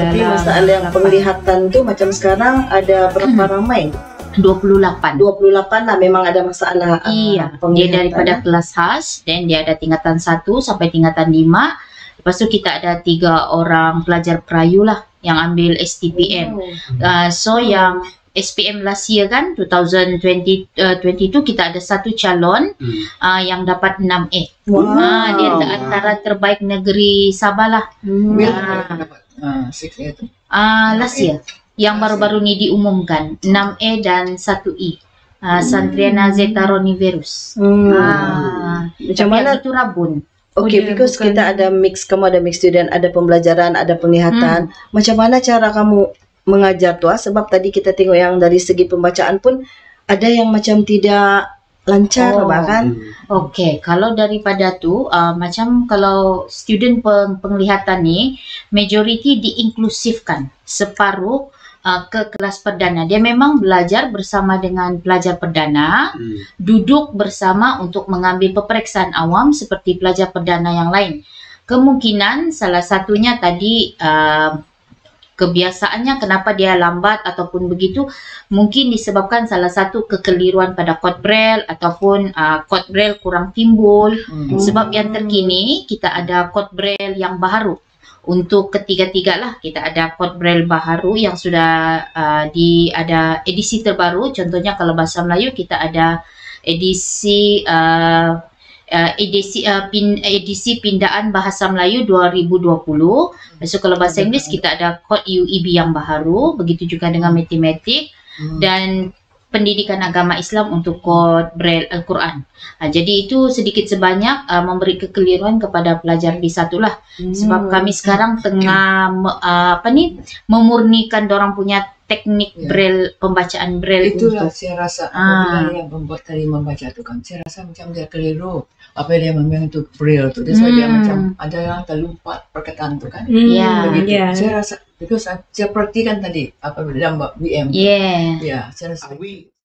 Tapi masalah yang penglihatan tuh macam sekarang ada berapa ramai? 28 lah, memang ada masalah. Iya, dia daripada kelas khas, dan dia ada tingkatan 1 sampai tingkatan 5. Lepas tu kita ada 3 orang pelajar perayu lah yang ambil STPM. So yang SPM last year kan 2022 kita ada 1 calon yang dapat 6A. Dia antara terbaik negeri Sabah lah. Last year yang baru-baru ni diumumkan 6A dan 1E. Santriana Zeta Roniverus. Macam mana itu Rabun? Okay, because kita ada mix, kamu ada mix student, ada pembelajaran, ada penglihatan. Macam mana cara kamu mengajar tu? Sebab tadi kita tengok yang dari segi pembacaan pun ada yang macam tidak lancar bahkan. Okay, kalau daripada tu macam kalau student penglihatan ni majoriti diinklusifkan separuh ke kelas perdana. Dia memang belajar bersama dengan pelajar perdana, duduk bersama untuk mengambil peperiksaan awam seperti pelajar perdana yang lain. Kemungkinan salah satunya tadi kebiasaannya kenapa dia lambat ataupun begitu, mungkin disebabkan salah satu kekeliruan pada kod braille ataupun kod braille kurang timbul. Sebab yang terkini kita ada kod braille yang baharu. Untuk ketiga-tiga lah kita ada kod braille baharu yang sudah ada edisi terbaru. Contohnya kalau bahasa Melayu kita ada edisi edisi pindaan bahasa Melayu 2020. Besok kalau bahasa Inggeris kita ada kod UEB yang baharu. Begitu juga dengan matematik dan pendidikan agama Islam untuk kod braille Al-Quran. Jadi itu sedikit sebanyak memberi kekeliruan kepada pelajar D1 lah. Sebab kami sekarang tengah memurnikan dorang punya teknik braille, pembacaan braille. Itulah saya rasa apabila yang membuat tadi membaca tu kan, saya rasa macam dia keliru apa dia memang itu braille tu. Dia dia macam ada yang terlupa perkataan tu kan. Begitu. Saya rasa because saya perhatikan tadi apa dalam VM. Saya rasa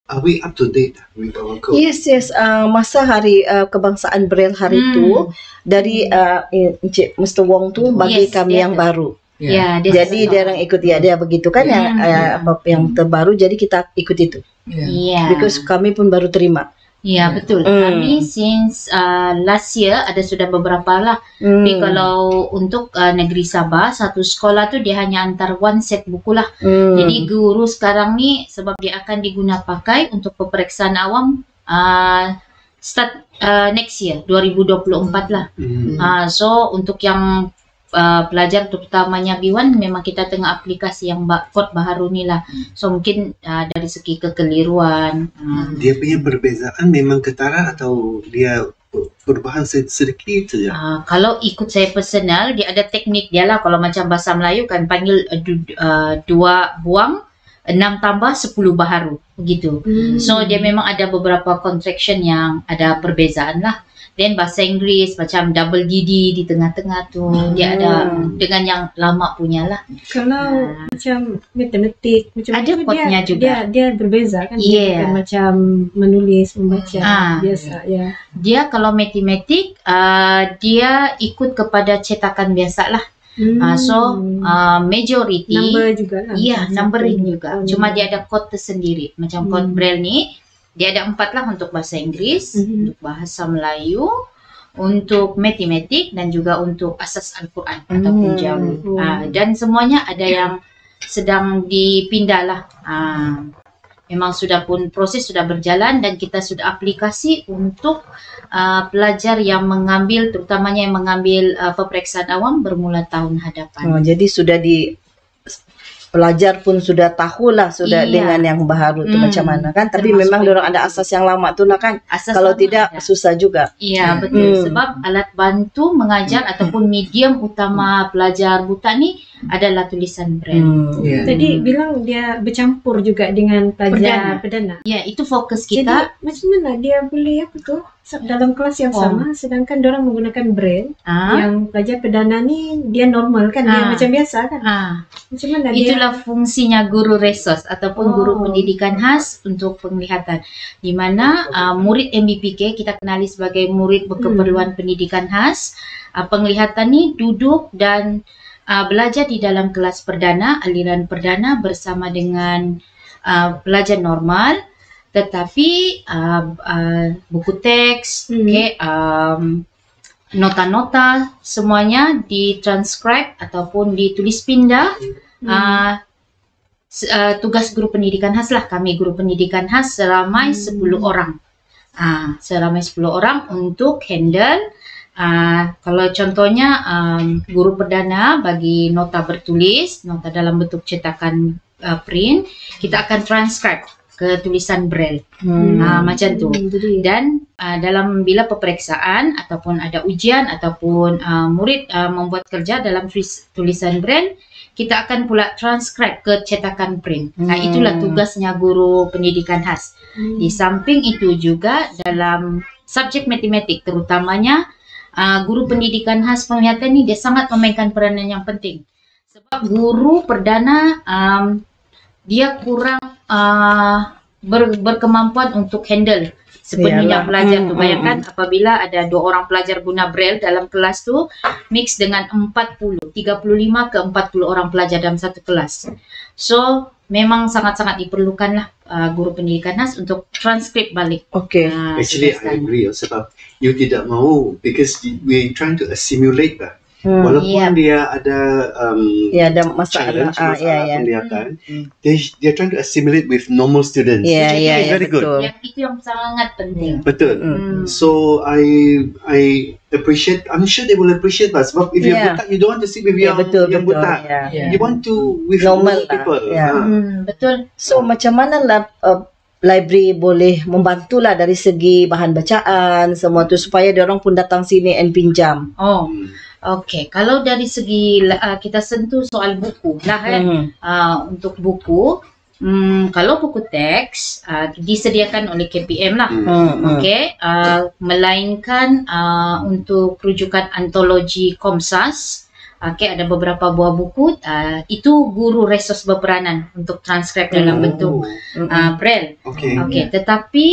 Are we up to date with our code? Yes. Masa hari kebangsaan Braille hari tu dari Encik Mr. Wong tu bagi kami yang baru. Jadi dia orang ikut dia begitu kan yang terbaru, jadi kita ikut itu. Because kami pun baru terima. Ya, betul. Kami since last year ada sudah beberapa lah. Tapi kalau untuk negeri Sabah, satu sekolah tu dia hanya antar one set buku lah. Jadi guru sekarang ni sebab dia akan diguna pakai untuk peperiksaan awam start next year 2024 lah. So untuk yang pelajar terutamanya B1 memang kita tengah aplikasi yang kod baharu ni lah. So mungkin dari segi kekeliruan. Dia punya perbezaan memang ketara atau dia perubahan sedikit saja? Kalau ikut saya personal, dia ada teknik dia lah. Kalau macam bahasa Melayu kan panggil 2 buang 6 tambah 10 baharu begitu. So dia memang ada beberapa contraction yang ada perbezaan lah. Dan bahasa Inggeris macam double DD di tengah-tengah tu dia ada dengan yang lama punya lah. Kalau macam matematik macam ada kodnya juga. Dia berbeza kan. Dia bukan macam menulis membaca biasa ya. Dia kalau matematik dia ikut kepada cetakan biasa lah. So majority number juga lah. Iya, numbering juga. Cuma dia ada kod tersendiri. Macam kod Braille ni dia ada 4 lah untuk bahasa Inggris, untuk bahasa Melayu, untuk matematik dan juga untuk asas Al-Quran ataupun jawi. Dan semuanya ada yang sedang dipindah lah. Memang sudah pun proses sudah berjalan dan kita sudah aplikasi untuk pelajar yang mengambil, terutamanya yang mengambil peperiksaan awam bermula tahun hadapan. Jadi sudah pelajar pun sudah tahulah dengan yang baharu tu macam mana kan. Tapi memang diorang ada asas yang lama tu lah kan. Kalau tidak susah juga. Iya betul. Sebab alat bantu mengajar ataupun medium utama pelajar buta ni adalah tulisan Braille. Tadi bilang dia bercampur juga dengan pelajar perdana. Ya, itu fokus kita. Jadi macam mana dia boleh dalam kelas yang sama sedangkan diorang menggunakan Braille. Yang pelajar perdana ni dia normal kan, dia macam biasa kan. Macam mana dia? Itulah fungsinya guru resource ataupun guru pendidikan khas untuk penglihatan. Di mana murid MBPK kita kenali sebagai murid berkeperluan pendidikan khas. Penglihatan ni duduk dan belajar di dalam kelas perdana, aliran perdana bersama dengan pelajar normal, tetapi buku teks, nota-nota semuanya ditranscribe ataupun ditulis pindah. Tugas guru pendidikan khas lah, kami guru pendidikan khas seramai 10 orang. Seramai 10 orang untuk handle. Kalau contohnya guru perdana bagi nota bertulis, nota dalam bentuk cetakan print, kita akan transcribe ke tulisan braille. Macam tu. Dan dalam bila peperiksaan ataupun ada ujian ataupun murid membuat kerja dalam tulisan braille, kita akan pula transcribe ke cetakan print. Itulah tugasnya guru pendidikan khas. Di samping itu juga dalam subjek matematik terutamanya, guru pendidikan khas penglihatan ni dia sangat memainkan peranan yang penting. Sebab guru perdana dia kurang berkemampuan untuk handle sepenuhnya pelajar tu. Bayangkan apabila ada 2 orang pelajar guna braille dalam kelas tu, mix dengan 35 ke 40 orang pelajar dalam satu kelas. So memang sangat-sangat diperlukanlah guru pendidikan khas untuk transkrip balik. Actually I agree sebab you tidak mahu, because we trying to assimilate lah. Walaupun dia ada ada masalah penglihatan, they're trying to assimilate with normal students. Very good. Itu yang sangat penting. Betul. So I appreciate. I'm sure they will appreciate that. Sebab if you're buta, you don't want to sit with yang buta. You want to with normal people. Betul. So macam mana lah library boleh membantulah dari segi bahan bacaan semua tu supaya dia orang pun datang sini and pinjam. Okey, kalau dari segi kita sentuh soal buku lah untuk buku, kalau buku teks disediakan oleh KPM lah. Melainkan untuk rujukan antologi Komsas, ada beberapa buah buku, itu guru resos berperanan untuk transkrip dalam bentuk braille. Tetapi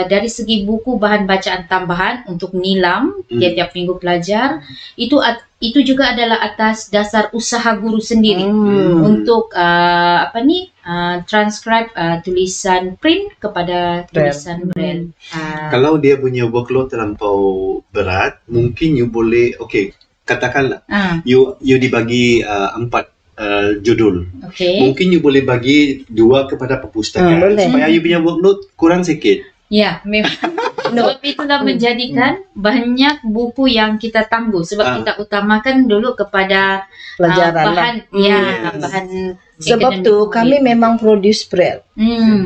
dari segi buku bahan bacaan tambahan untuk nilam tiap-tiap minggu pelajar, itu juga adalah atas dasar usaha guru sendiri untuk transkrip tulisan print kepada tulisan braille. Kalau dia punya workload terlampau berat, mungkin you boleh katakanlah you dibagi 4 judul. Mungkin you boleh bagi 2 kepada perpustakaan supaya you punya workload kurang sikit. Ya, memang. Sebab itulah menjadikan banyak buku yang kita tangguh sebab kita utamakan dulu kepada pelajaran bahan. Sebab tu kami memang produce braille.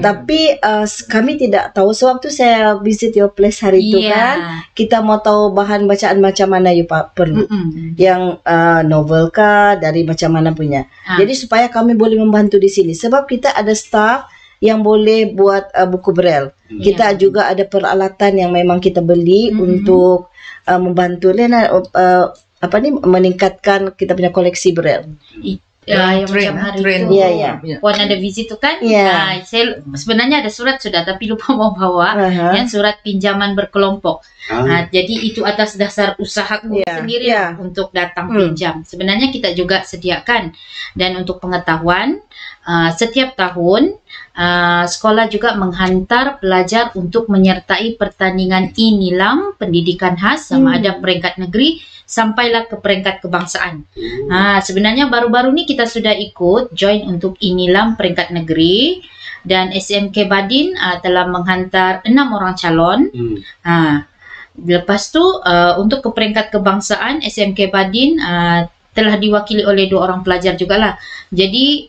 Tapi kami tidak tahu, sebab tu saya visit your place hari itu kan. Kita mau tahu bahan bacaan macam mana you perlu. Yang novel kah, dari macam mana punya. Jadi supaya kami boleh membantu di sini. Sebab kita ada staff yang boleh buat buku braille. Kita juga ada peralatan yang memang kita beli untuk membantu meningkatkan kita punya koleksi braille. Yang macam hari itu Puan ada visit tu kan. Saya sebenarnya ada surat sudah tapi lupa mau bawa, yang surat pinjaman berkelompok. Jadi itu atas dasar usaha sendiri untuk datang pinjam. Sebenarnya kita juga sediakan. Dan untuk pengetahuan, setiap tahun sekolah juga menghantar pelajar untuk menyertai pertandingan e-nilam pendidikan khas, sama ada peringkat negeri sampailah ke peringkat kebangsaan. Sebenarnya baru-baru ni kita sudah ikut join untuk e-nilam peringkat negeri, dan SMK Badin telah menghantar 6 orang calon. Lepas tu untuk ke peringkat kebangsaan, SMK Badin telah diwakili oleh 2 orang pelajar jugalah. Jadi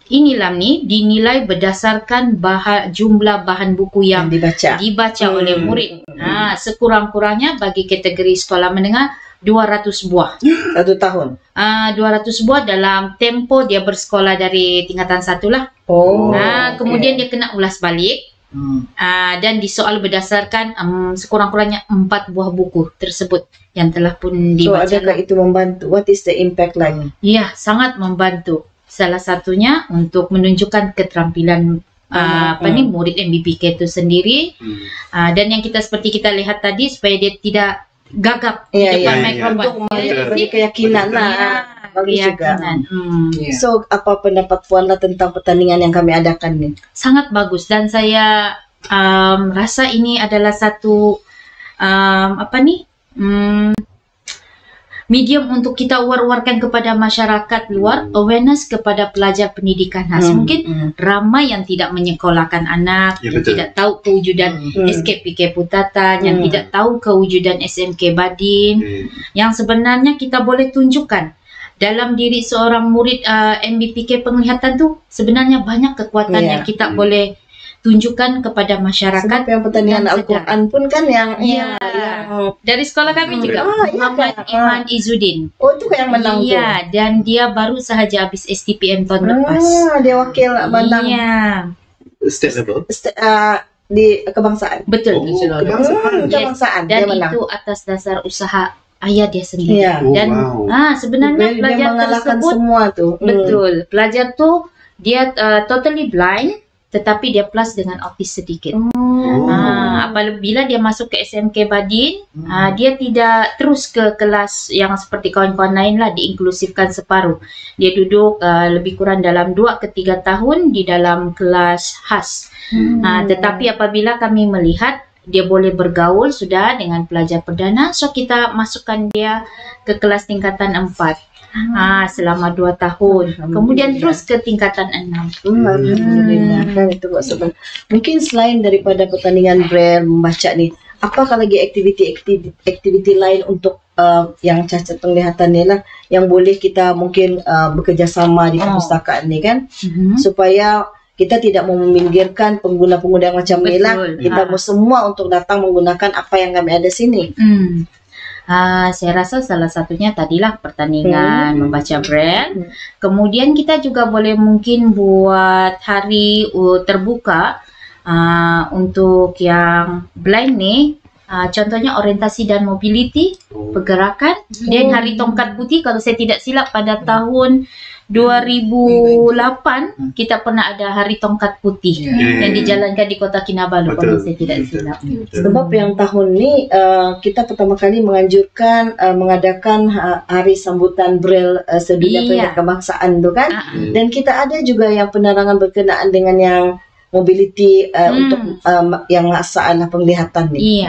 e-nilam ni dinilai berdasarkan jumlah bahan buku yang dibaca oleh murid. Sekurang-kurangnya bagi kategori sekolah menengah 200 buah. Satu tahun? 200 buah dalam tempo dia bersekolah dari tingkatan 1 lah. Kemudian dia kena ulas balik. Dan disoal berdasarkan sekurang-kurangnya 4 buah buku tersebut yang telah pun dibaca. So adakah itu membantu? What is the impact like? Ya, sangat membantu. Salah satunya untuk menunjukkan keterampilan murid MBPK itu sendiri. Dan yang seperti kita lihat tadi, supaya dia tidak gagap di depan mikrofon. Bagi keyakinan lah. Bagus juga. So, apa pendapat Puan lah tentang pertandingan yang kami adakan nih? Sangat bagus, dan saya rasa ini adalah satu medium untuk kita war-warkan kepada masyarakat luar, awareness kepada pelajar pendidikan khas. Mungkin ramai yang tidak menyekolahkan anak, yang tidak tahu kewujudan SKPK Putatan, yang tidak tahu kewujudan SMK Badin, yang sebenarnya kita boleh tunjukkan dalam diri seorang murid MBPK penglihatan tu sebenarnya banyak kekuatan yang kita boleh tunjukkan kepada masyarakat. Sebab yang pertandingan Al-Quran pun kan yang dari sekolah kami juga Muhammad Iman Izzuddin. Oh, itu yang menang tu. Iya, dan dia baru sahaja habis STPM tahun lepas. Dia wakil menang. State level. Di kebangsaan. Betul. Kebangsaan. Dan dia menang. itu atas dasar usaha ayah dia sendiri. Dan sebenarnya dia pelajar mengalahkan tersebut semua tu. Betul. Pelajar tu dia totally blind, tetapi dia plus dengan autis sedikit. Apabila dia masuk ke SMK Badin, dia tidak terus ke kelas yang seperti kawan-kawan lain lah, diinklusifkan separuh. Dia duduk lebih kurang dalam 2 ke 3 tahun di dalam kelas khas. Tetapi apabila kami melihat dia boleh bergaul sudah dengan pelajar perdana, so kita masukkan dia ke kelas tingkatan 4. Selama 2 tahun. Kemudian terus ke tingkatan 6. Alhamdulillah. Kan itu maksudnya. Mungkin selain daripada pertandingan Braille membaca ni, apakah lagi aktiviti lain untuk yang cacat penglihatan ni lah, yang boleh kita mungkin bekerjasama di perpustakaan ni kan, supaya kita tidak mau meminggirkan pengguna-pengguna yang macam ni lah. Kita mau semua untuk datang menggunakan apa yang kami ada sini. Saya rasa salah satunya tadilah pertandingan membaca Braille. Kemudian kita juga boleh mungkin buat hari terbuka untuk yang blind ni. Contohnya orientasi dan mobility, pergerakan. Dan hari tongkat putih, kalau saya tidak silap pada tahun 2008 kita pernah ada hari tongkat putih yang dijalankan di Kota Kinabalu, kalau saya tidak silap. Sebab yang tahun ni kita pertama kali menganjurkan mengadakan hari sambutan Braille sedunia kebangsaan tu kan. Dan kita ada juga yang penerangan berkenaan dengan yang mobility untuk yang masalah penglihatan ni.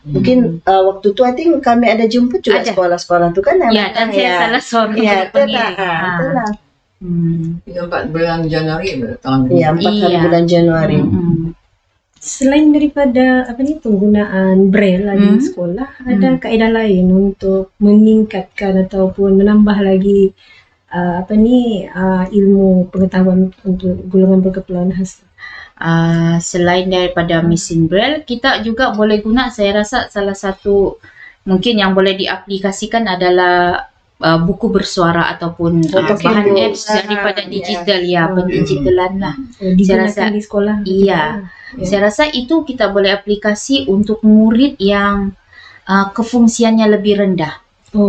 Mungkin waktu tu I think kami ada jemput juga sekolah-sekolah tu kan. Dan saya salah seorang itulah. 4 bulan Januari tahun ni. 4 hari bulan Januari. Selain daripada penggunaan Braille di sekolah, ada kaedah lain untuk meningkatkan ataupun menambah lagi ilmu pengetahuan untuk golongan berkeperluan khas? Selain daripada mesin Braille, kita juga boleh guna, saya rasa salah satu mungkin yang boleh diaplikasikan adalah buku bersuara ataupun bahan apps daripada digital, pendigitalan lah. Saya rasa di sekolah. Saya rasa itu kita boleh aplikasi untuk murid yang kefungsiannya lebih rendah,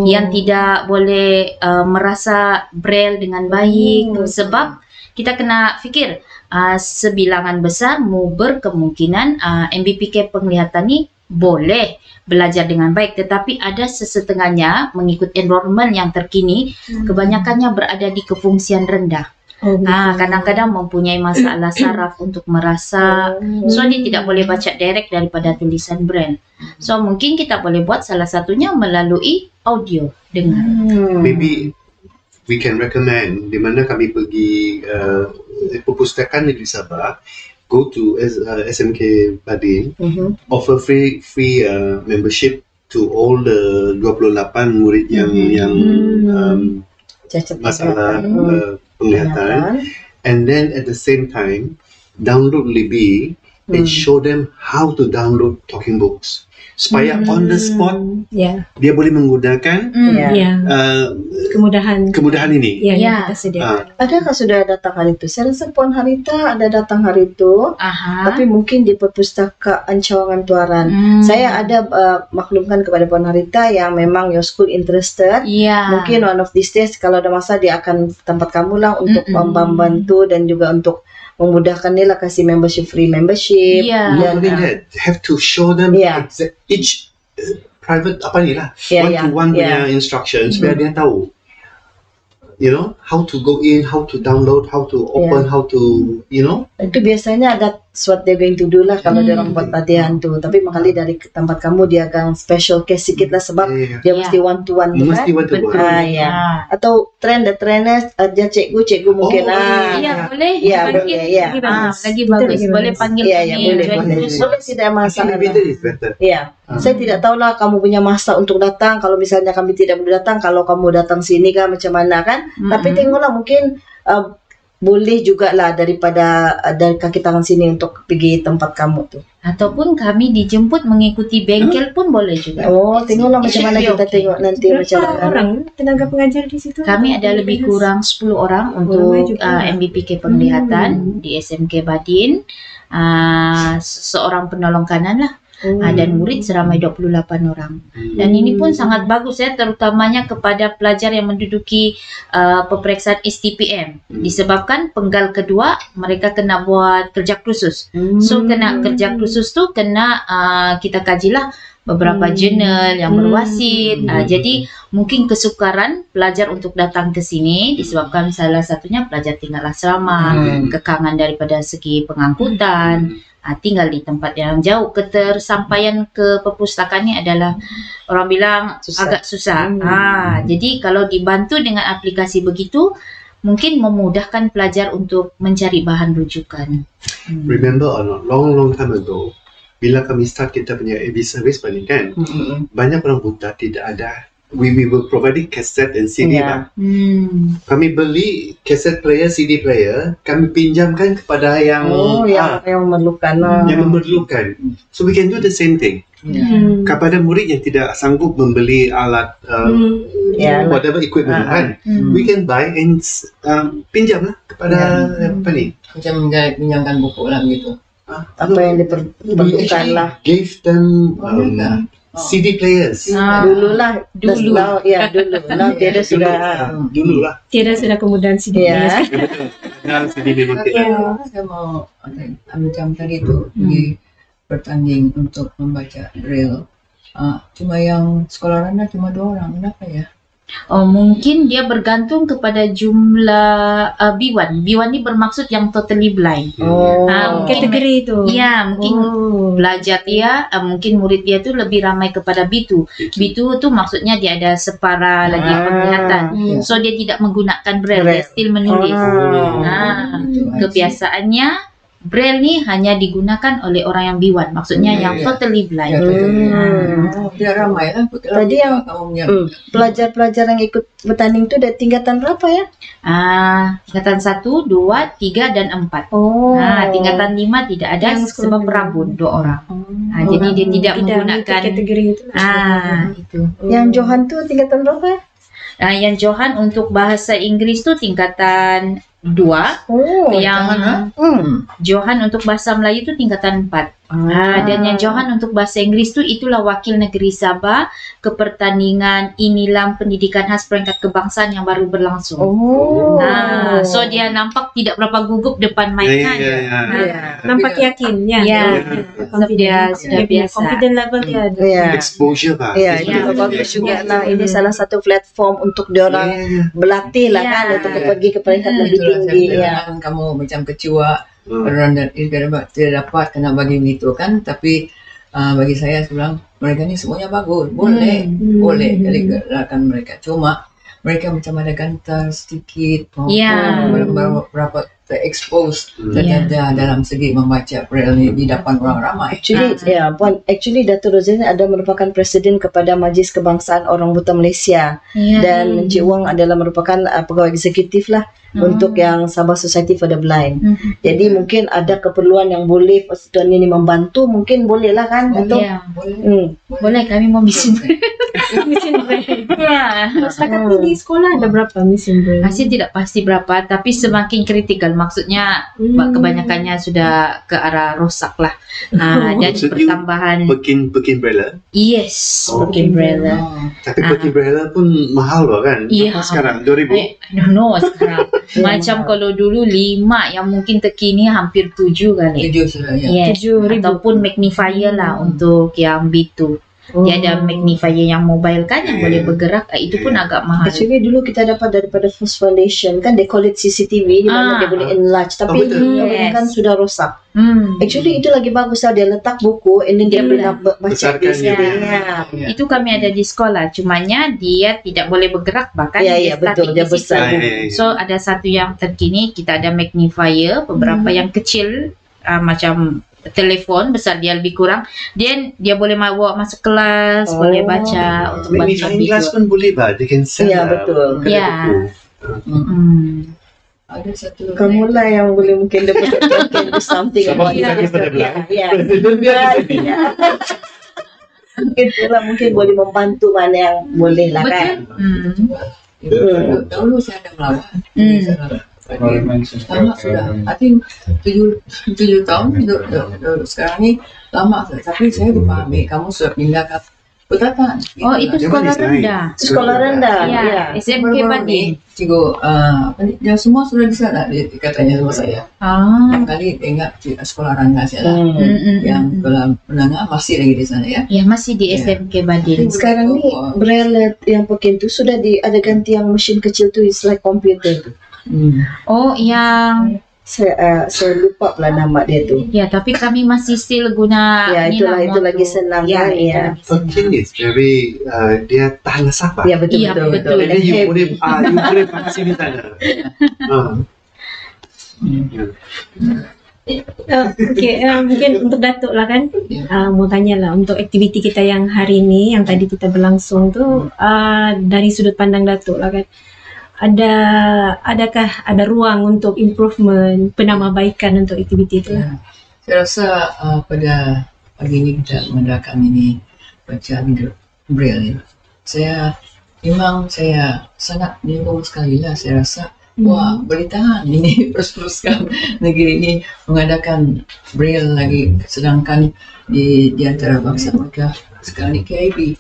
yang tidak boleh merasa Braille dengan baik, sebab kita kena fikir sebilangan besar berkemungkinan MBPK penglihatan ni boleh belajar dengan baik, tetapi ada sesetengahnya mengikut enrollment yang terkini, kebanyakannya berada di kefungsian rendah. Kadang-kadang mempunyai masalah saraf untuk merasa, so dia tidak boleh baca direct daripada tulisan Braille. So mungkin kita boleh buat salah satunya melalui audio dengar. Maybe we can recommend di mana kami pergi perpustakaan negeri Sabah, go to SMK Badin, offer free membership to all the 28 murid yang masalah penglihatan, and then at the same time download Libby and show them how to download talking books supaya on the spot dia boleh menggunakan kemudahan ini. Kita sediakan. Adakah sudah datang hari itu? Saya rasa Puan Harita ada datang hari itu, tapi mungkin di perpustakaan Cawangan Tuaran. Saya ada maklumkan kepada Puan Harita yang memang your school interested. Mungkin one of these days kalau ada masa dia akan tempat kamu lah untuk membantu dan juga untuk memudahkan dia lah, kasih free membership. Dan have to show them each private apa ni lah, one-to-one punya instructions biar dia tahu, you know, how to go in, how to download, how to open, how to, you know. Itu biasanya that's what they're going to do lah kalau dia orang buat latihan tu. Tapi makali dari tempat kamu dia akan special case sikit lah sebab dia mesti one to one tu kan. Mesti one to one. Atau trainer dia cikgu mungkin boleh. Lagi bagus. Boleh panggil boleh tidak masalah. Saya tidak tahulah kamu punya masa untuk datang. Kalau misalnya kami tidak boleh datang, kalau kamu datang sini kan macam mana kan. Tapi tengoklah mungkin boleh juga lah daripada dari kaki tangan sini untuk pergi tempat kamu tu. Ataupun kami dijemput mengikuti bengkel pun boleh juga. Tengoklah macam mana kita tengok nanti macam mana. Orang tenaga pengajar di situ? Kami ada lebih kurang 10 orang untuk MBPK penglihatan di SMK Badin. Seorang penolong kanan lah. Dan murid seramai 28 orang. Dan ini pun sangat bagus ya, terutamanya kepada pelajar yang menduduki peperiksaan STPM. Disebabkan penggal kedua mereka kena buat kerja khusus. So kena kerja khusus tu kena kita kajilah beberapa jurnal yang berwasit. Jadi mungkin kesukaran pelajar untuk datang ke sini disebabkan salah satunya pelajar tinggal asrama, kekangan daripada segi pengangkutan, tinggal di tempat yang jauh. Ketersampaian ke perpustakaan ni adalah orang bilang agak susah. Jadi kalau dibantu dengan aplikasi begitu, mungkin memudahkan pelajar untuk mencari bahan rujukan. Remember or not, long time ago, bila kami start kita punya AV service ni kan, banyak orang buta tidak ada. We were providing cassette and CD lah. Kami beli cassette player, CD player, kami pinjamkan kepada yang memerlukan. Yang memerlukan. So we can do the same thing. Kepada murid yang tidak sanggup membeli alat whatever equipment kan, we can buy and pinjam lah kepada apa ni? Macam pinjamkan buku lah begitu. Apa yang diperlukan lah. Give them CD players. Dulu. Tiada sudah. Tiada sudah kemudahan CD players. CD memang tidak. Saya mau macam tadi tu pergi bertanding untuk membaca Braille. Cuma yang sekolah rendah cuma 2 orang. Kenapa ya? Mungkin dia bergantung kepada jumlah B1. B1 ni bermaksud yang totally blind. Kategori itu. Ya, mungkin belajar dia, mungkin murid dia tu lebih ramai kepada B2. B2 tu maksudnya dia ada separa lagi penglihatan. So dia tidak menggunakan Braille, dia still menulis. Kebiasaannya Braille ni hanya digunakan oleh orang yang B1, maksudnya yang totally blind. Dia ramai lah. Tadi yang pelajar-pelajar yang ikut bertanding tu dari tingkatan berapa ya? Tingkatan 1, 2, 3 dan 4. Tingkatan 5 tidak ada sebab perabot 2 orang. Jadi dia tidak menggunakan kategori itu. Itu. Yang Johan tu tingkatan berapa? Yang Johan untuk bahasa Inggris tu tingkatan 2. Yang Johan untuk bahasa Melayu tu tingkatan 4. Dan yang Johan untuk bahasa Inggris tu itulah wakil negeri Sabah ke pertandingan Inilam Pendidikan Khas Peringkat Kebangsaan yang baru berlangsung. So dia nampak tidak berapa gugup depan mic kan. Nampak yakin. Dia sudah biasa. Confident level dia ada. Exposure lah. Itu bagus juga lah. Ini salah satu platform untuk diorang berlatih lah kan, untuk pergi ke peringkat lebih tinggi. Kamu macam ketua orang dan tidak dapat kena bagi begitu kan, tapi bagi saya sebenarnya mereka ni semuanya bagus, boleh jadi gerakan mereka, cuma mereka macam ada gantar sedikit, berapa terekspos terjadi dalam segi membaca Braille ni di depan orang ramai. Actually Dato' Roslin ada merupakan presiden kepada Majlis Kebangsaan Orang Buta Malaysia, dan Encik Wong adalah merupakan pegawai eksekutif lah untuk yang Sabah Society for the Blind. Jadi mungkin ada keperluan yang boleh Tuan ini membantu, mungkin boleh lah kan? Boleh, kami mau mesin Braille. Setakat ni di sekolah ada berapa mesin Braille? Masih tidak pasti berapa, tapi semakin kritikal, maksudnya kebanyakannya sudah ke arah rosak lah. Dan pertambahan Pekin Braille. Yes, Pekin Braille. Tapi Pekin Braille pun mahal loh kan? Sekarang 2,000. No, sekarang macam kalau dulu 5, yang mungkin terkini hampir 7 kali. 7 sudah ya. Ataupun magnifier lah untuk yang B2. Dia ada magnifier yang mobile kan, yang boleh bergerak. Itu pun agak mahal. Actually dulu kita dapat daripada First Foundation kan, they call it CCTV, di mana dia boleh enlarge, tapi kan sudah rosak. Actually itu lagi bagus lah, dia letak buku, and then dia boleh baca di sini. Itu kami ada di sekolah, cumanya dia tidak boleh bergerak, bahkan dia betul, dia besar. So ada satu yang terkini, kita ada magnifier, beberapa yang kecil macam telefon besar, dia lebih kurang, dia boleh bawa masuk kelas, boleh baca untuk baca video. Kelas pun boleh dia can sell. Ya betul. Ada satu kamu lah yang boleh mungkin dapat do something. Itulah mungkin boleh membantu mana yang boleh lah kan. Dulu saya ada melawan. Lama sudah, I think 7 tahun sekarang ni lama sudah. Tapi saya dipahami kamu sudah pindah ke Petatan. Itu sekolah rendah. Sekolah rendah. Ya, SMK Badin. Cikgu, dia semua sudah di sana, katanya sama saya. Kali ingat sekolah rendah saya lah. Yang dalam menengah masih lagi di sana ya. Ya, masih di SMK Badin. Sekarang ni braille yang pakai tu sudah ada ganti yang mesin kecil tu, is like computer. Yang saya lupa pula nama dia tu. Ya, tapi kami masih still guna. Ya, itu lagi senang kan. Ya. Something is very dia tahan sabar. Ya betul. Jadi you boleh pakai di sana. Mungkin untuk Datuk lah kan, mau tanya lah untuk aktiviti kita yang hari ini, yang tadi kita berlangsung tu, dari sudut pandang Datuk lah kan, adakah ada ruang untuk improvement, penambahbaikan untuk aktiviti itu? Saya rasa pada pagi ini kita mengadakan ini bacaan braille. Saya sangat menyokong sekali lah. Saya rasa boleh tahan ini terus-teruskan negeri ini mengadakan braille lagi, sedangkan di antara bangsa mereka sekarang di KIB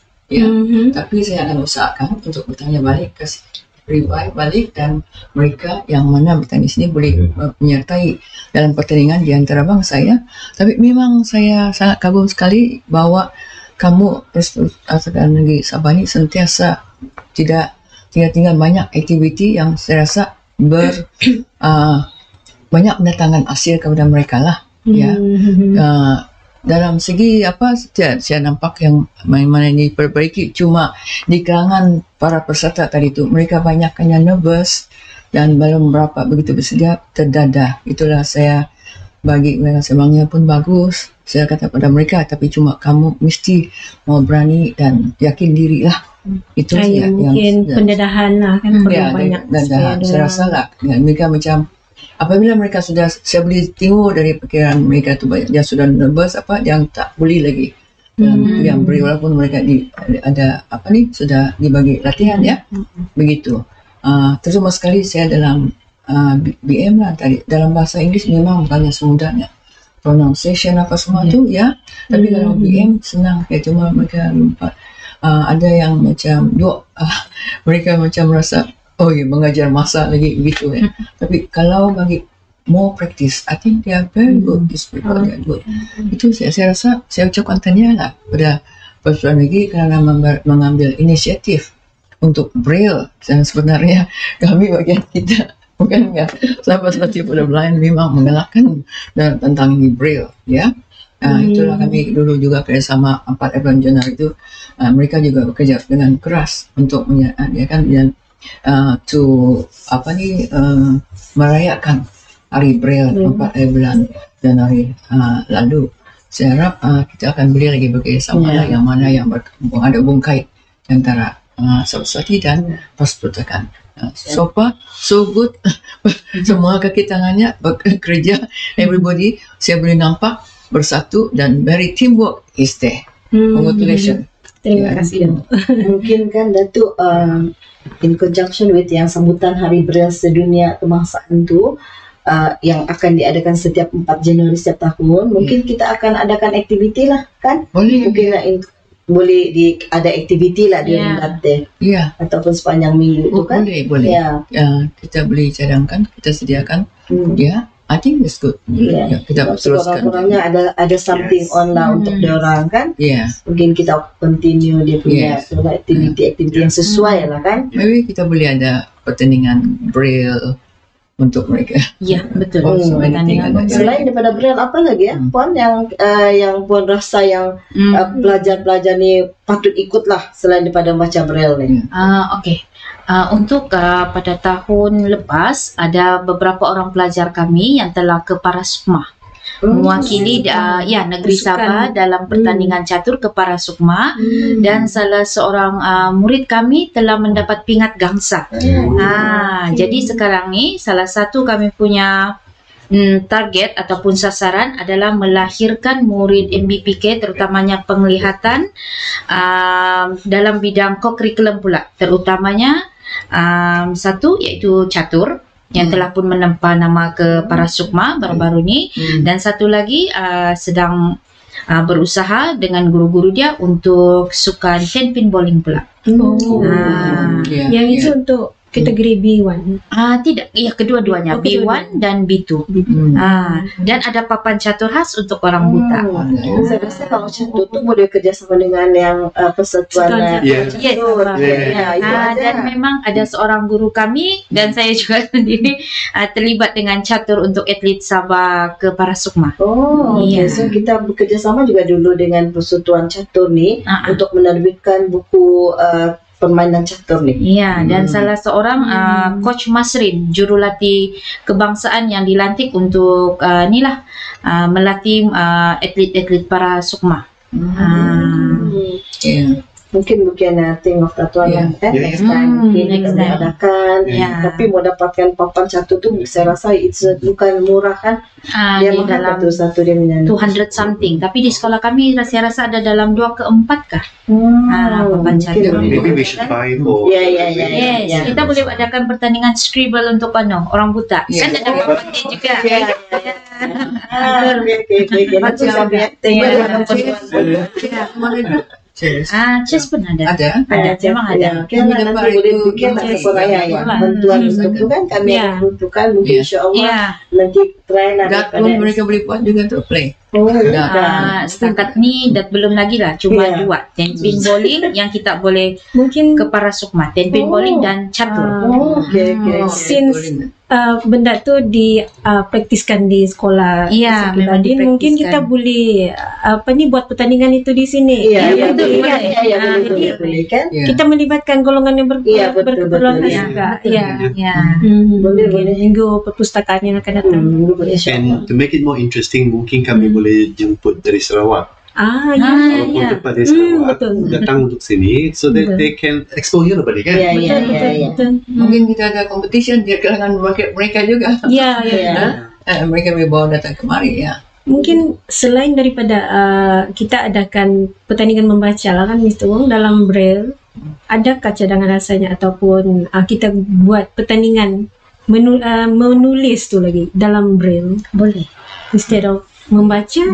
tapi saya akan usahakan untuk bertanya balik, revive balik, dan mereka yang mana bertanya sini boleh menyertai dalam pertandingan di antara bangsa ya. Tapi memang saya sangat kagum sekali bahwa kamu sekarang negeri Sabah ini sentiasa tidak tinggal banyak aktiviti yang saya rasa banyak mendatangkan hasil kepada mereka lah ya. Dalam segi saya nampak yang mana ini perbaiki, cuma di kalangan para peserta tadi tu mereka banyak hanya nervous dan belum berapa begitu bersedia, terdadah. Itulah saya bagi mereka semangatnya pun bagus. Saya kata pada mereka, tapi cuma kamu mesti mau berani dan yakin diri lah. Itu mungkin pendadahan lah kan, perlu banyak saya rasa lah mereka macam apabila mereka sudah, saya boleh tengok dari pikiran mereka tu banyak dia sudah nervous yang tak boleh lagi yang beri, walaupun mereka ada sudah dibagi latihan ya. Begitu. Terutama sekali saya dalam BM lah tadi, dalam bahasa Inggeris memang bukannya semudahnya pronunciation apa semua tu ya, tapi kalau BM senang cuma mereka lupa. Ada yang macam mereka macam rasa mengajar masa lagi begitu ya. Tapi kalau bagi more practice, I think they are very good. These people they are good. Itu saya rasa saya ucapkan tahniah lah pada Persatuan Negeri kerana mengambil inisiatif untuk braille. Dan sebenarnya kami bagian kita bukan ya, sahabat-sahabat pada blind memang mengelakkan tentang ini braille ya. Itulah kami dulu juga kerjasama 4 Januari itu, mereka juga bekerja dengan keras untuk menyediakan merayakan Hari Braille 4 bulan Januari lalu. Saya harap kita akan boleh lagi bekerjasama yang mana yang ada bungkai antara Sabswati dan Persatuan. So far, so good. Semua kaki tangannya bekerja, everybody saya boleh nampak bersatu dan very teamwork is there. Congratulations. Terima kasih. Mungkin kan Datuk in conjunction with yang sambutan Hari Braille Sedunia Kebangsaan tu yang akan diadakan setiap 4 Januari setiap tahun, mungkin kita akan adakan aktiviti lah kan? Boleh. Mungkin boleh ada aktiviti lah di Nate. Ataupun sepanjang minggu tu kan? Boleh. Kita boleh cadangkan, kita sediakan I think it's good. Kita teruskan. Kurang-kurangnya ada something on lah untuk diorang kan. Mungkin kita continue dia punya aktiviti yang sesuai lah kan. Maybe kita boleh ada pertandingan braille untuk mereka. Ya, betul. Selain daripada braille apa lagi ya, Puan yang Puan rasa yang pelajar-pelajar ni patut ikutlah selain daripada baca braille ni. Okey. Untuk pada tahun lepas ada beberapa orang pelajar kami yang telah ke Parasukma mewakili Negeri Sabah dalam pertandingan catur ke Parasukma dan salah seorang murid kami telah mendapat pingat gangsa. Jadi sekarang ni salah satu kami punya target ataupun sasaran adalah melahirkan murid MBPK terutamanya penglihatan dalam bidang co-curriculum pula, terutamanya satu iaitu catur yang telah pun menempa nama ke Parasukma baru-baru ni, dan satu lagi sedang berusaha dengan guru-guru dia untuk sukan 10 pin bowling pula. Yang itu untuk kategori B1? Tidak, ya kedua-duanya, B1 dan B2. Dan ada papan catur khas untuk orang buta. Saya rasa kalau catur tu boleh kerjasama dengan yang persatuan. Dan memang ada seorang guru kami dan saya juga sendiri terlibat dengan catur untuk atlet Sabah ke Parasukma. So kita bekerjasama juga dulu dengan persatuan catur ni untuk menerbitkan buku permainan catur ni. Dan salah seorang Coach Masrin, jurulatih kebangsaan yang dilantik untuk melatih atlet-atlet Parasukma. Mungkin thing of tatuan next time mungkin kita adakan. Tapi mau dapatkan papan catur tu saya rasa bukan murah kan. Dia dalam satu dia punya 200 something, tapi di sekolah kami saya rasa ada dalam 2 ke 4 kah papan catur. Maybe we should buy for. Yes, kita boleh adakan pertandingan scribble untuk orang buta. Kan ada papan dia juga. Chess pun ada. Memang ada. Nanti boleh bikin bantuan untuk tu kan kami yang peruntukan mungkin insya-Allah nanti try lah. Dat pun mereka boleh buat juga untuk play. Setakat ni belum lagi lah, cuma 2 10 pin bowling yang kita boleh mungkin ke Parasukma, 10 pin bowling dan catur. Since benda tu dipraktiskan di sekolah. Memang mungkin kita boleh buat pertandingan itu di sini. Boleh kan? Kita melibatkan golongan yang berkeperluan juga. Boleh hingga perpustakaan yang akan datang. And to make it more interesting, mungkin kami boleh jemput dari Sarawak. Walaupun tempat dari Sarawak datang untuk sini, so that they can exposure balik kan? Betul. Mungkin kita ada competition di kalangan mereka juga. Mereka boleh bawa datang kemari Mungkin selain daripada kita adakan pertandingan membaca lah kan Mr. Wong dalam braille, adakah cadangan rasanya ataupun kita buat pertandingan menulis tu lagi dalam braille? Boleh. Instead of membaca,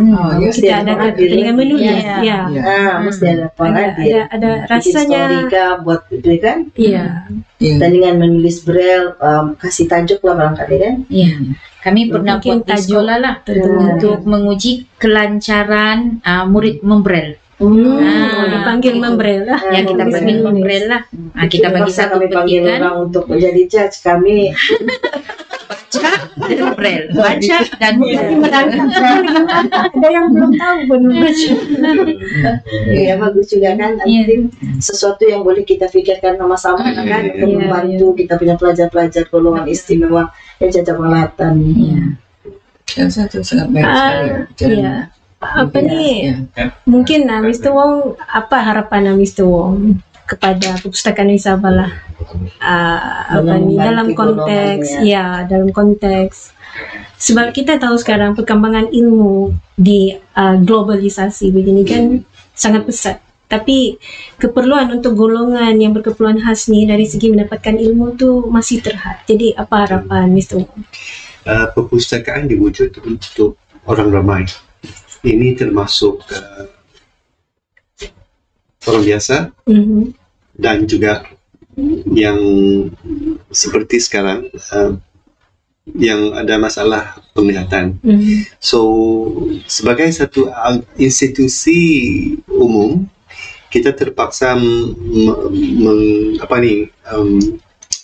kita ada pertandingan menulis. Mesti ada ada rasanya buat itu kan. Pertandingan menulis braille, kasih tajuk lah barangkali kan. Kami pernah buat di sekolah lah untuk menguji kelancaran murid membraille. Dipanggil membraille lah. Kita panggil membraille lah. Kita bagi satu petikan untuk menjadi judge kami. Baca dan braille, baca dan ada yang belum tahu pun baca. Bagus juga kan. Sesuatu yang boleh kita fikirkan sama-sama kan untuk membantu kita punya pelajar-pelajar golongan istimewa yang cacat penglihatan. Yang satu sangat baik sekali. Mungkin Mr. Wong, apa harapan Mr. Wong kepada perpustakaan di Sabah lah dalam konteks sebab kita tahu sekarang perkembangan ilmu di globalisasi begini kan sangat pesat, tapi keperluan untuk golongan yang berkeperluan khas ni dari segi mendapatkan ilmu tu masih terhad. Jadi apa harapan Mr. Wong? Perpustakaan diwujud untuk orang ramai. Ini termasuk orang biasa dan juga yang seperti sekarang yang ada masalah penglihatan. So sebagai satu institusi umum, kita terpaksa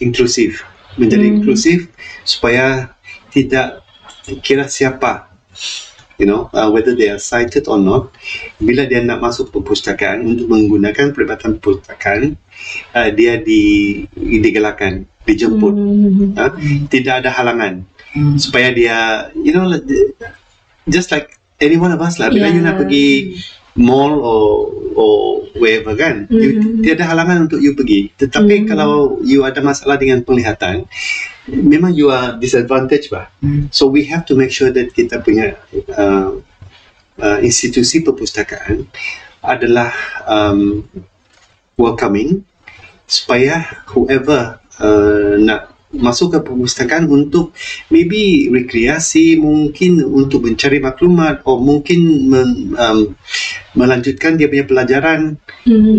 inklusif, menjadi inklusif supaya tidak kira siapa, whether they are sighted or not. Bila dia nak masuk perpustakaan untuk menggunakan perkhidmatan perpustakaan, dia digalakkan, dijemput, tidak ada halangan, supaya dia, just like any one of us lah. Bila you nak pergi mall or wherever kan, tiada halangan untuk you pergi. Tetapi kalau you ada masalah dengan penglihatan, memang you are disadvantaged bah. So we have to make sure that kita punya institusi perpustakaan adalah welcoming, supaya whoever nak masuk ke perpustakaan untuk maybe rekreasi, mungkin untuk mencari maklumat, atau mungkin melanjutkan dia punya pelajaran,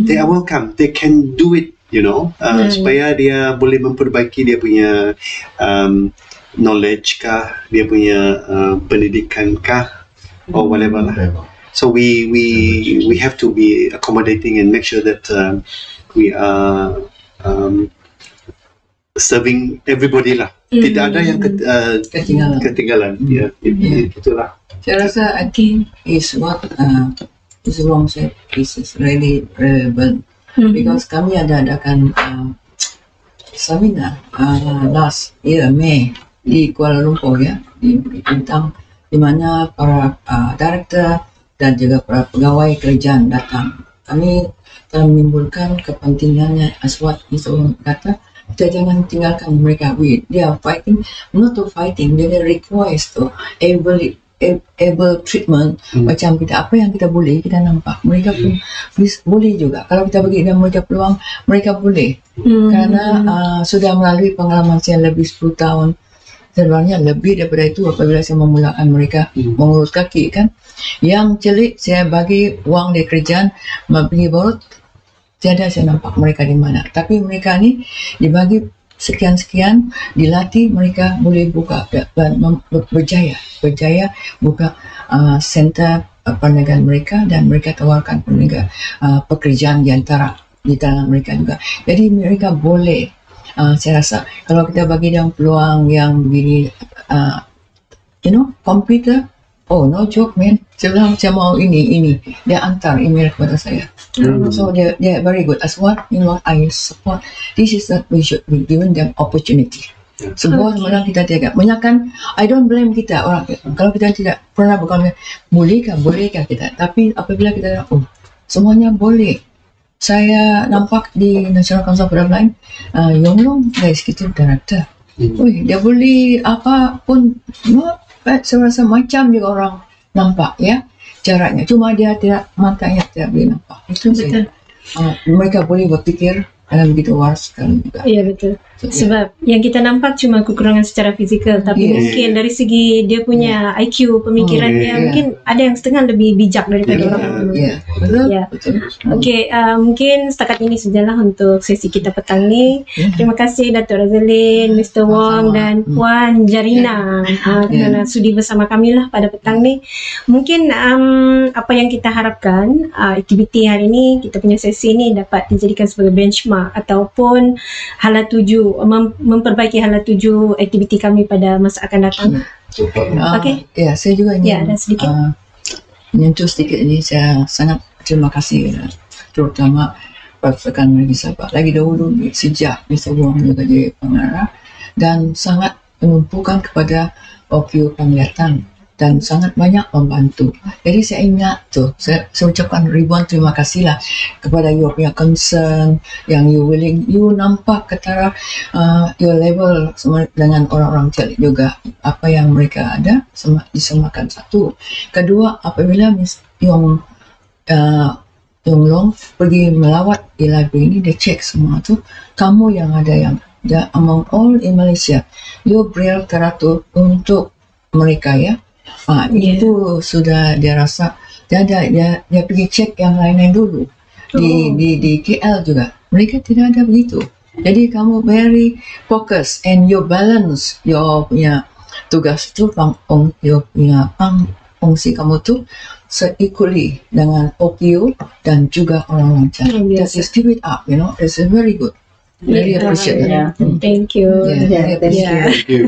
they are welcome, they can do it, supaya dia boleh memperbaiki dia punya knowledge kah, dia punya pendidikan kah, or whatever lah. So we have to be accommodating and make sure that we are serving everybody lah. Tidak ada yang ketinggalan. Itulah. Saya rasa I think is what Mr. Wong said is really relevant, because kami adakan seminar last year May di Kuala Lumpur ya, tentang di mana para director dan juga para pegawai kerajaan datang. Kami telah menimbulkan kepentingannya, as what Mr. Wong kata, kita jangan tinggalkan mereka. They are fighting, not to fighting, they request to able treatment. Macam kita, apa yang kita boleh, kita nampak. Mereka pun boleh juga. Kalau kita bagi dan mereka peluang, mereka boleh. Karena sudah melalui pengalaman saya lebih 10 tahun. Sebenarnya lebih daripada itu apabila saya memulakan mereka mengurus kaki kan. Yang celik saya bagi uang di kerajaan, pergi baru tiada saya nampak mereka di mana. Tapi mereka ni dibagi sekian-sekian, dilatih, mereka boleh buka berjaya buka center perniagaan mereka, dan mereka tawarkan pekerjaan di dalam mereka juga. Jadi mereka boleh, saya rasa kalau kita bagi dia peluang yang begini, komputer, oh no joke man, saya mau ini, dia antar email kepada saya. So they are very good. As what I support, this is that we should be given them opportunity. Sebuah sebenarnya kita tidak menyakan. I don't blame kita orang. Kalau kita tidak pernah berkomunikasi, bolehkah kita? Tapi apabila kita semuanya boleh. Saya nampak di National Council for the Blind, Yong Long executive director. Dia boleh apa pun. Saya rasa macam juga orang nampak ya caranya, cuma dia tidak, matanya tidak boleh nampak. Itu betul. Mereka boleh berpikir dalam begitu waras sekali juga. Iya betul. Sebab yang kita nampak cuma kekurangan secara fizikal, tapi mungkin dari segi dia punya IQ, pemikiran dia mungkin ada yang setengah lebih bijak daripada orang. Betul. Okey, mungkin setakat ini sajalah untuk sesi kita petang ni. Terima kasih Datuk Razalin, Mr. Wong dan Puan Jarina kerana sudi bersama kami lah pada petang ni. Mungkin apa yang kita harapkan, aktiviti hari ini, kita punya sesi ni dapat dijadikan sebagai benchmark ataupun hala tuju, memperbaiki hala tuju aktiviti kami pada masa akan datang. Okey. Ya, saya juga ingin ada sedikit menyentuh sedikit ini. Saya sangat terima kasih terutama Perpustakaan Negeri Sabah. Lagi dahulu sejak Mr. Wong juga jadi pengarah, dan sangat menumpukan kepada OQ penglihatan dan sangat banyak membantu. Jadi saya ingat tu, saya ucapkan ribuan terima kasih lah kepada you punya concern, yang you willing, you nampak ketara your level dengan orang-orang celik juga, apa yang mereka ada disemakan. Satu. Kedua, apabila Yong Long pergi melawat di library ini, dia cek semua tu, kamu yang ada yang among all in Malaysia, you braille teratur untuk mereka ya. Itu sudah dia rasa dia pergi cek yang lain-lain dulu di KL juga, mereka tidak ada begitu. Jadi kamu very focus and you balance your punya tugas tu fungsi kamu tu se-equally dengan OKU dan juga orang lancar. Just keep it up, you know, it's very good. Very appreciate it. Thank you. Thank you.